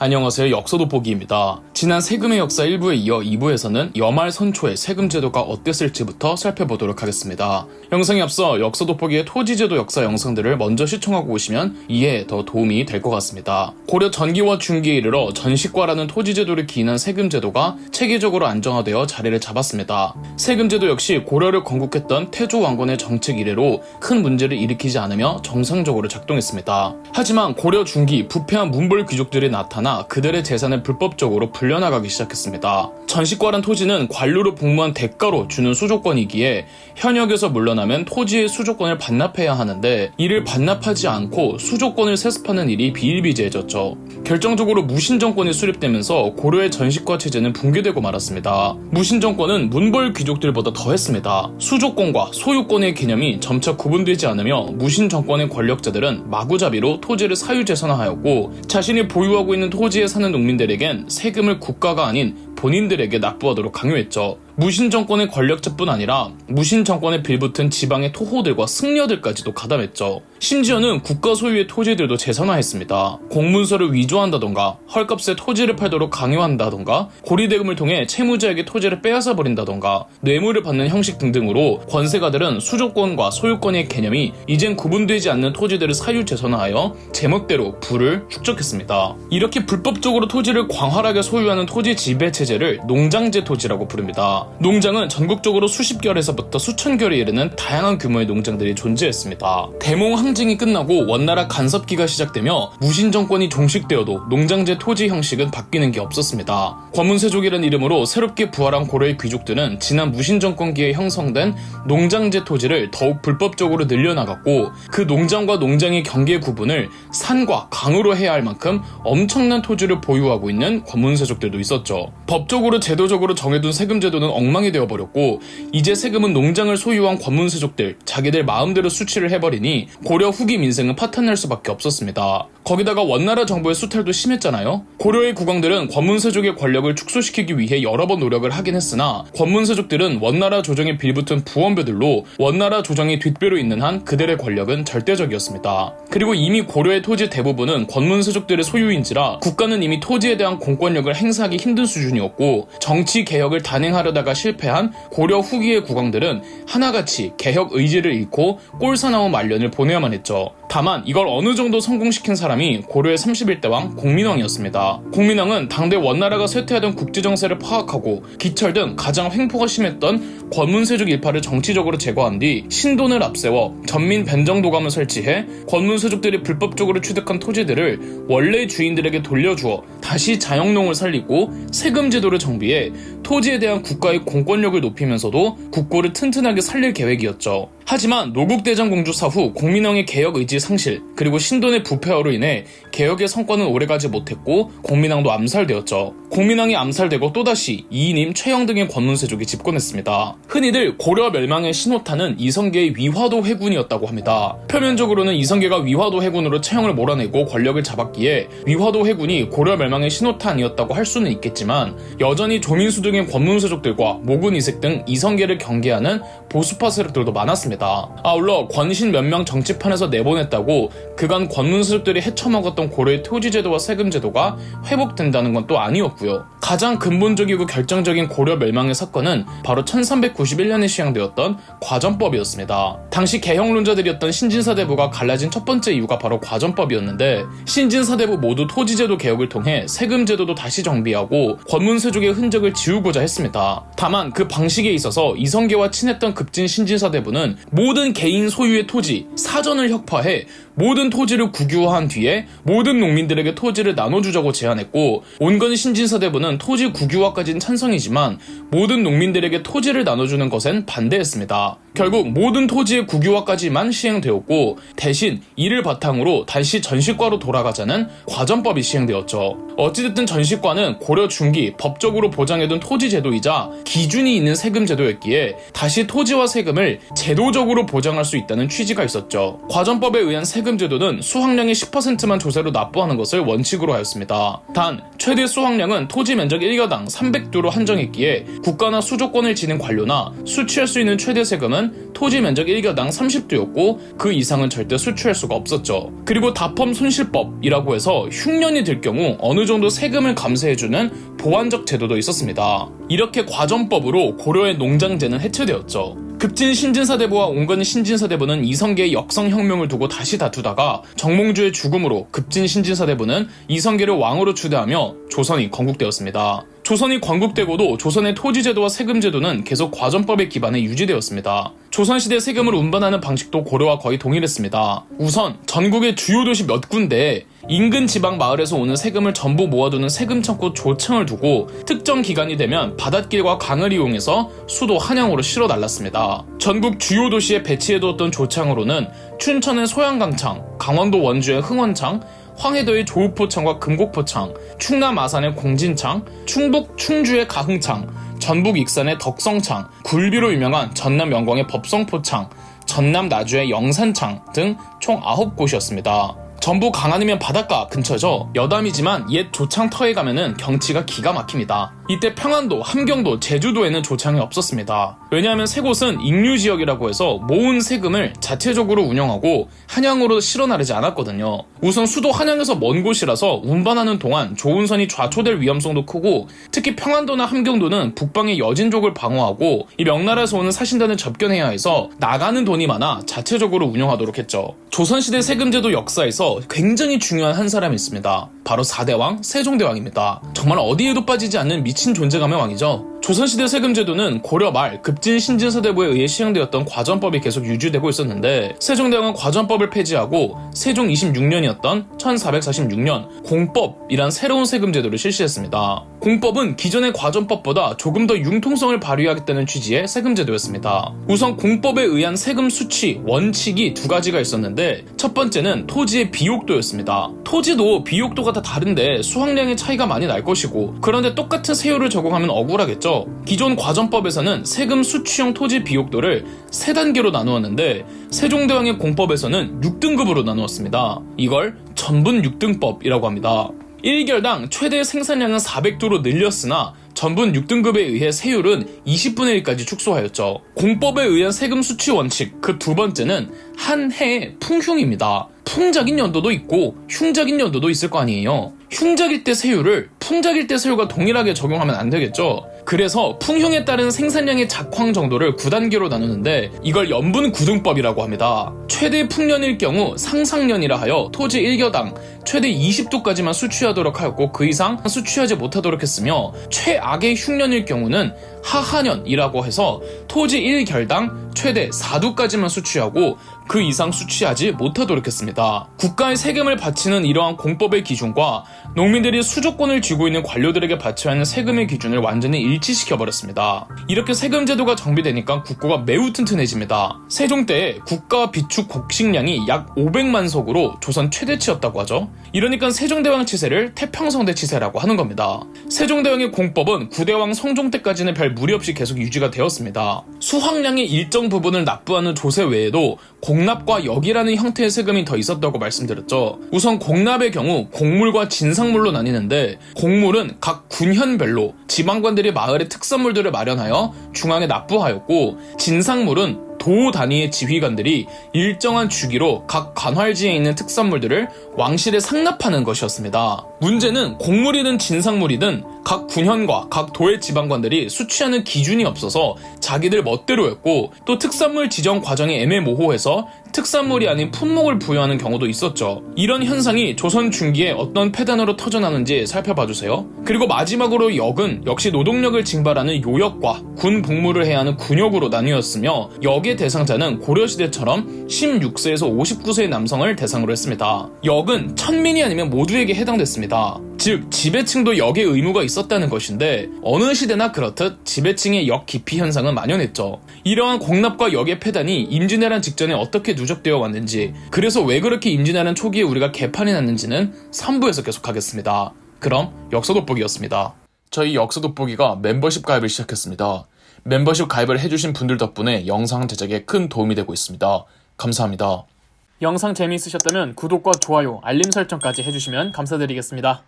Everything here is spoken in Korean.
안녕하세요. 역사돋보기입니다. 지난 세금의 역사 1부에 이어 2부에서는 여말 선초의 세금 제도가 어땠을지부터 살펴보도록 하겠습니다. 영상에 앞서 역사돋보기의 토지제도 역사 영상들을 먼저 시청하고 오시면 이해에 더 도움이 될 것 같습니다. 고려 전기와 중기에 이르러 전식과라는 토지제도를 기인한 세금제도가 체계적으로 안정화되어 자리를 잡았습니다. 세금제도 역시 고려를 건국했던 태조 왕건의 정책 이래로 큰 문제를 일으키지 않으며 정상적으로 작동했습니다. 하지만 고려 중기 부패한 문벌 귀족들이 나타나 그들의 재산을 불법적으로 불려나가기 시작했습니다. 전식과란 토지는 관료로 복무한 대가로 주는 수조권이기에 현역에서 물러나면 토지의 수조권을 반납해야 하는데 이를 반납하지 않고 수조권을 세습하는 일이 비일비재해졌죠. 결정적으로 무신정권이 수립되면서 고려의 전식과 체제는 붕괴되고 말았습니다. 무신정권은 문벌 귀족들보다 더했습니다. 수조권과 소유권의 개념이 점차 구분되지 않으며 무신정권의 권력자들은 마구잡이로 토지를 사유재산화하였고 자신이 보유하고 있는 토지에 사는 농민들에겐 세금을 국가가 아닌 본인들에게 납부하도록 강요했죠. 무신정권의 권력자뿐 아니라 무신정권에 빌붙은 지방의 토호들과 승려들까지도 가담했죠. 심지어는 국가 소유의 토지들도 재산화했습니다. 공문서를 위조한다던가 헐값에 토지를 팔도록 강요한다던가 고리대금을 통해 채무자에게 토지를 빼앗아 버린다던가 뇌물을 받는 형식 등등으로 권세가들은 수조권과 소유권의 개념이 이젠 구분되지 않는 토지들을 사유재산화하여 제멋대로 부를 축적했습니다. 이렇게 불법적으로 토지를 광활하게 소유하는 토지 지배 체제를 농장제 토지라고 부릅니다. 농장은 전국적으로 수십 결에서부터 수천 결에 이르는 다양한 규모의 농장들이 존재했습니다. 대몽 항쟁이 끝나고 원나라 간섭기가 시작되며 무신정권이 종식되어도 농장제 토지 형식은 바뀌는 게 없었습니다. 권문세족이라는 이름으로 새롭게 부활한 고려의 귀족들은 지난 무신정권기에 형성된 농장제 토지를 더욱 불법적으로 늘려나갔고 그 농장과 농장의 경계 구분을 산과 강으로 해야 할 만큼 엄청난 토지를 보유하고 있는 권문세족들도 있었죠. 법적으로 제도적으로 정해둔 세금제도는 엉망이 되어버렸고 이제 세금은 농장을 소유한 권문세족들 자기들 마음대로 수치를 해버리니 고려 후기 민생은 파탄날 수밖에 없었습니다. 거기다가 원나라 정부의 수탈도 심했잖아요. 고려의 국왕들은 권문세족의 권력을 축소시키기 위해 여러 번 노력을 하긴 했으나 권문세족들은 원나라 조정에 빌붙은 부원배들로 원나라 조정이 뒷배로 있는 한 그들의 권력은 절대적이었습니다. 그리고 이미 고려의 토지 대부분은 권문세족들의 소유인지라 국가는 이미 토지에 대한 공권력을 행사하기 힘든 수준이었고 정치 개혁을 단행하려다가 실패한 고려 후기의 국왕들은 하나같이 개혁 의지를 잃고 꼴사나운 말년을 보내야만 했죠. 다만 이걸 어느 정도 성공시킨 사람이 고려의 31대 왕 공민왕이었습니다. 공민왕은 당대 원나라가 쇠퇴하던 국지정세를 파악하고 기철 등 가장 횡포가 심했던 권문세족 일파를 정치적으로 제거한 뒤 신돈을 앞세워 전민 변정도감을 설치해 권문세족들이 불법적으로 취득한 토지들을 원래 주인들에게 돌려주어 다시 자영농을 살리고 세금제도를 정비해 토지에 대한 국가의 공권력을 높이면서도 국고를 튼튼하게 살릴 계획이었죠. 하지만 노국대장공주 사후 공민왕의 개혁 의지 상실 그리고 신돈의 부패화로 인해 개혁의 성과는 오래가지 못했고 공민왕도 암살되었죠. 공민왕이 암살되고 또다시 이인임 최영 등의 권문세족이 집권했습니다. 흔히들 고려 멸망의 신호탄은 이성계의 위화도 회군이었다고 합니다. 표면적으로는 이성계가 위화도 회군으로 최영을 몰아내고 권력을 잡았기에 위화도 회군이 고려 멸망의 신호탄이었다고 할 수는 있겠지만 여전히 조민수 등의 권문세족들과 모군 이색 등 이성계를 경계하는 보수파 세력들도 많았습니다. 아울러 권신 몇 명 정치판에서 내보냈다고 그간 권문세족들이 헤쳐먹었던 고려의 토지제도와 세금제도가 회복된다는 건 또 아니었고요. 가장 근본적이고 결정적인 고려 멸망의 사건은 바로 1391년에 시행되었던 과전법이었습니다. 당시 개혁론자들이었던 신진사대부가 갈라진 첫 번째 이유가 바로 과전법이었는데 신진사대부 모두 토지제도 개혁을 통해 세금제도도 다시 정비하고 권문세족의 흔적을 지우고자 했습니다. 다만 그 방식에 있어서 이성계와 친했던 급진 신진사대부는 모든 개인 소유의 토지, 사전을 혁파해 모든 토지를 국유화한 뒤에 모든 농민들에게 토지를 나눠주자고 제안했고 온건 신진사대부는 토지 국유화까지는 찬성이지만 모든 농민들에게 토지를 나눠주는 것엔 반대했습니다. 결국 모든 토지의 국유화까지만 시행되었고 대신 이를 바탕으로 다시 전식과로 돌아가자는 과전법이 시행되었죠. 어찌됐든 전식과는 고려 중기 법적으로 보장해둔 토지제도이자 기준이 있는 세금제도였기에 다시 토지와 세금을 제도적으로 보장할 수 있다는 취지가 있었죠. 과전법에 의한 세금제도는 수확량의 10%만 조세로 납부하는 것을 원칙으로 하였습니다. 단 최대 수확량은 토지 면적 1가당 300도로 한정했기에 국가나 수조권을 지닌 관료나 수취할 수 있는 최대 세금은 토지 면적 1가당 30도였고 그 이상은 절대 수취할 수가 없었죠. 그리고 다펌 손실법이라고 해서 흉년이 들 경우 어느 정도 세금을 감세해주는 보완적 제도도 있었습니다. 이렇게 과전법으로 고려의 농장제는 해체되었죠. 급진 신진사대부와 온건 신진사대부는 이성계의 역성혁명을 두고 다시 다투다가 정몽주의 죽음으로 급진 신진사대부는 이성계를 왕으로 추대하며 조선이 건국되었습니다. 조선이 건국되고도 조선의 토지제도와 세금제도는 계속 과전법의 기반에 유지되었습니다. 조선시대 세금을 운반하는 방식도 고려와 거의 동일했습니다. 우선 전국의 주요 도시 몇 군데에 인근 지방 마을에서 오는 세금을 전부 모아두는 세금창고 조청을 두고 특정 기간이 되면 바닷길과 강을 이용해서 수도 한양으로 실어 날랐습니다. 전국 주요 도시에 배치해두었던 조창으로는 춘천의 소양강창, 강원도 원주의 흥원창, 황해도의 조우포창과 금곡포창, 충남 아산의 공진창, 충북 충주의 가흥창, 전북 익산의 덕성창, 굴비로 유명한 전남 영광의 법성포창, 전남 나주의 영산창 등 총 9곳이었습니다. 전부 강안이면 바닷가 근처죠. 여담이지만 옛 조창터에 가면은 경치가 기가 막힙니다. 이때 평안도, 함경도, 제주도에는 조창이 없었습니다. 왜냐하면 세 곳은 익류지역이라고 해서 모은 세금을 자체적으로 운영하고 한양으로 실어 나르지 않았거든요. 우선 수도 한양에서 먼 곳이라서 운반하는 동안 조운선이 좌초될 위험성도 크고 특히 평안도나 함경도는 북방의 여진족을 방어하고 이 명나라에서 오는 사신단을 접견해야 해서 나가는 돈이 많아 자체적으로 운영하도록 했죠. 조선시대 세금제도 역사에서 굉장히 중요한 한 사람이 있습니다. 바로 4대왕 세종대왕입니다. 정말 어디에도 빠지지 않는 미친 존재감의 왕이죠. 조선시대 세금제도는 고려 말 급진 신진사대부에 의해 시행되었던 과전법이 계속 유지되고 있었는데 세종대왕은 과전법을 폐지하고 세종 26년이었던 1446년 공법이란 새로운 세금제도를 실시했습니다. 공법은 기존의 과전법보다 조금 더 융통성을 발휘하겠다는 취지의 세금제도였습니다. 우선 공법에 의한 세금 수취 원칙이 두 가지가 있었는데 첫 번째는 토지의 비옥도였습니다. 토지도 비옥도가 다 다른데 수확량의 차이가 많이 날 것이고 그런데 똑같은 세율을 적용하면 억울하겠죠. 기존 과전법에서는 세금 수취형 토지 비옥도를 3단계로 나누었는데 세종대왕의 공법에서는 6등급으로 나누었습니다. 이걸 전분 6등법이라고 합니다. 1결당 최대 생산량은 400도로 늘렸으나 전분 6등급에 의해 세율은 20분의 1까지 축소하였죠. 공법에 의한 세금 수취 원칙 그 두 번째는 한 해의 풍흉입니다. 풍작인 연도도 있고 흉작인 연도도 있을 거 아니에요. 흉작일 때 세율을 풍작일 때 세율과 동일하게 적용하면 안 되겠죠. 그래서 풍흉에 따른 생산량의 작황 정도를 9단계로 나누는데 이걸 연분9등법이라고 합니다. 최대 풍년일 경우 상상년이라 하여 토지 1겨당 최대 20도까지만 수취하도록 하였고 그 이상 수취하지 못하도록 했으며 최악의 흉년일 경우는 하하년이라고 해서 토지 1결당 최대 4도까지만 수취하고 그 이상 수취하지 못하도록 했습니다. 국가의 세금을 바치는 이러한 공법의 기준과 농민들이 수조권을 쥐고 있는 관료들에게 바쳐야 하는 세금의 기준을 완전히 일치시켜버렸습니다. 이렇게 세금 제도가 정비되니까 국고가 매우 튼튼해집니다. 세종 때에 국가 비축 곡식량이 약 500만 석으로 조선 최대치였다고 하죠. 이러니까 세종대왕 치세를 태평성대 치세라고 하는 겁니다. 세종대왕의 공법은 9대왕 성종 때까지는 별 무리 없이 계속 유지가 되었습니다. 수확량의 일정 부분을 납부하는 조세 외에도 공납과 역이라는 형태의 세금이 더 있었다고 말씀드렸죠. 우선 공납의 경우 공물과 진상물로 나뉘는데 공물은 각 군현별로 지방관들이 마을의 특산물들을 마련하여 중앙에 납부하였고 진상물은 도 단위의 지휘관들이 일정한 주기로 각 관할지에 있는 특산물들을 왕실에 상납하는 것이었습니다. 문제는 공물이든 진상물이든 각 군현과 각 도의 지방관들이 수취하는 기준이 없어서 자기들 멋대로 했고 또 특산물 지정 과정이 애매모호해서 특산물이 아닌 품목을 부여하는 경우도 있었죠. 이런 현상이 조선 중기에 어떤 폐단으로 터져나는지 살펴봐주세요. 그리고 마지막으로 역은 역시 노동력을 징발하는 요역과 군 복무를 해야 하는 군역으로 나뉘었으며 역의 대상자는 고려시대처럼 16세에서 59세의 남성을 대상으로 했습니다. 역은 천민이 아니면 모두에게 해당됐습니다. 즉 지배층도 역의 의무가 있었다는 것인데 어느 시대나 그렇듯 지배층의 역 기피 현상은 만연했죠. 이러한 공납과 역의 폐단이 임진왜란 직전에 어떻게 누적되어 왔는지 그래서 왜 그렇게 임진왜란 초기에 우리가 개판이 났는지는 3부에서 계속하겠습니다. 그럼 역사돋보기였습니다. 저희 역사돋보기가 멤버십 가입을 시작했습니다. 멤버십 가입을 해주신 분들 덕분에 영상 제작에 큰 도움이 되고 있습니다. 감사합니다. 영상 재미있으셨다면 구독과 좋아요, 알림 설정까지 해주시면 감사드리겠습니다.